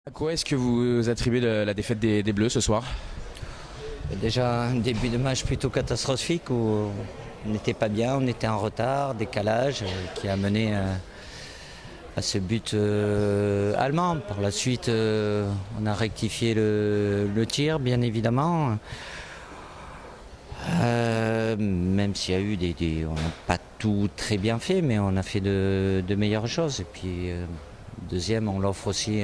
À quoi est-ce que vous attribuez la défaite des Bleus ce soir? Déjà un début de match plutôt catastrophique où on n'était pas bien, on était en retard, décalage qui a mené à ce but allemand. Par la suite, on a rectifié le tir, bien évidemment. Même s'il y a eu on n'a pas tout très bien fait, mais on a fait de meilleures choses. Et puis deuxième, on l'offre aussi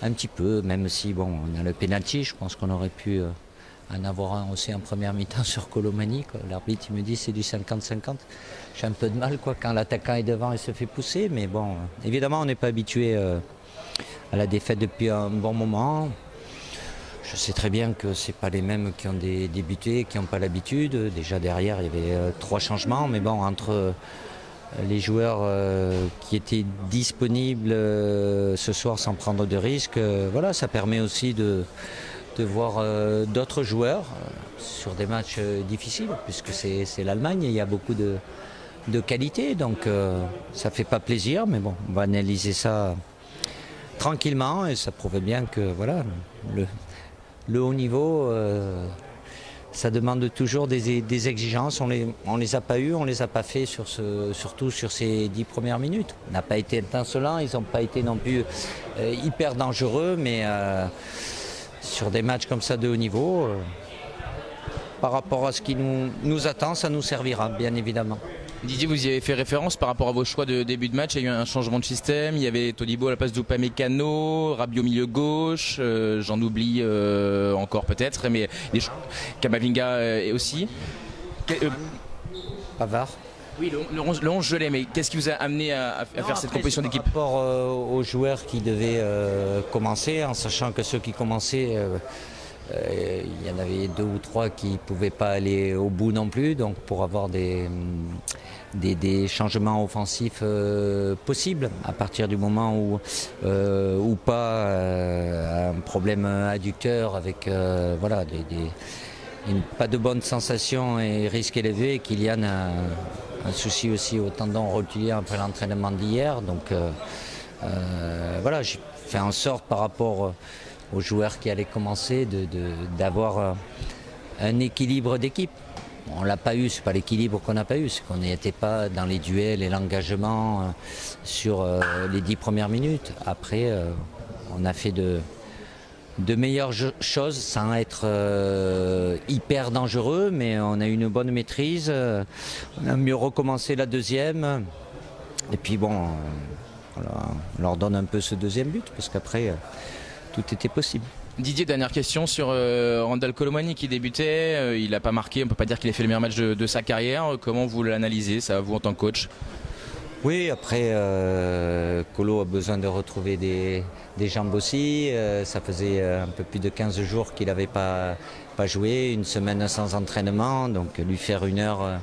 un petit peu, même si bon, on a le penalty. Je pense qu'on aurait pu en avoir un aussi en première mi-temps sur Colomani. L'arbitre il me dit c'est du 50-50. J'ai un peu de mal quand l'attaquant est devant et se fait pousser, mais bon, évidemment on n'est pas habitué à la défaite depuis un bon moment. Je sais très bien que ce n'est pas les mêmes qui ont débuté, qui n'ont pas l'habitude. Déjà derrière il y avait 3 changements, mais bon, entre les joueurs qui étaient disponibles ce soir sans prendre de risques, voilà, ça permet aussi de voir d'autres joueurs sur des matchs difficiles, puisque c'est l'Allemagne et il y a beaucoup de qualité, donc ça fait pas plaisir, mais bon, on va analyser ça tranquillement et ça prouve bien que voilà, le haut niveau, ça demande toujours des exigences. On les a pas eues, on les a pas fait surtout sur ces 10 premières minutes. On n'a pas été étincelant, ils n'ont pas été non plus hyper dangereux, mais sur des matchs comme ça de haut niveau, par rapport à ce qui nous attend, ça nous servira, bien évidemment. Didier, vous y avez fait référence par rapport à vos choix de début de match. Il y a eu un changement de système. Il y avait Todibo à la place d'Upamecano, Rabiot milieu gauche, j'en oublie encore peut-être, mais Kamavinga aussi. Pavard. Oui, le 11 je l'ai, mais qu'est-ce qui vous a amené à faire cette composition d'équipe? Par rapport aux joueurs qui devaient commencer, en sachant que ceux qui commençaient, il y en avait 2 ou 3 qui ne pouvaient pas aller au bout non plus, donc pour avoir des changements offensifs possibles à partir du moment où pas un problème adducteur avec voilà, pas de bonnes sensations et risque élevé. Kylian a un souci aussi au tendon rotulien après l'entraînement d'hier, donc voilà, j'ai fait en sorte par rapport aux joueurs qui allaient commencer d'avoir un équilibre d'équipe. On ne l'a pas eu, ce n'est pas l'équilibre qu'on n'a pas eu, c'est qu'on n'était pas dans les duels et l'engagement sur les 10 premières minutes. Après, on a fait de meilleures choses sans être hyper dangereux, mais on a eu une bonne maîtrise. On a mieux recommencé la deuxième. Et puis bon, voilà, on leur donne un peu ce deuxième but, parce qu'après, tout était possible. Didier, dernière question sur Randal Colomani qui débutait. Il n'a pas marqué, on ne peut pas dire qu'il ait fait le meilleur match de sa carrière. Comment vous l'analysez, ça, vous en tant que coach? Oui, après, Colo a besoin de retrouver des jambes aussi. Ça faisait un peu plus de 15 jours qu'il n'avait pas joué, une semaine sans entraînement, donc lui faire 1 heure,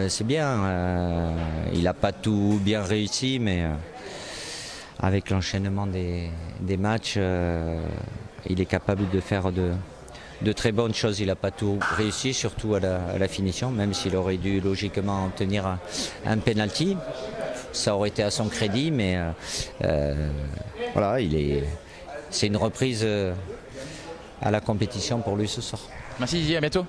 c'est bien. Il n'a pas tout bien réussi, mais avec l'enchaînement des matchs, il est capable de faire de très bonnes choses. Il n'a pas tout réussi, surtout à la finition, même s'il aurait dû logiquement obtenir un penalty. Ça aurait été à son crédit, mais voilà, c'est une reprise à la compétition pour lui ce soir. Merci Didier, à bientôt.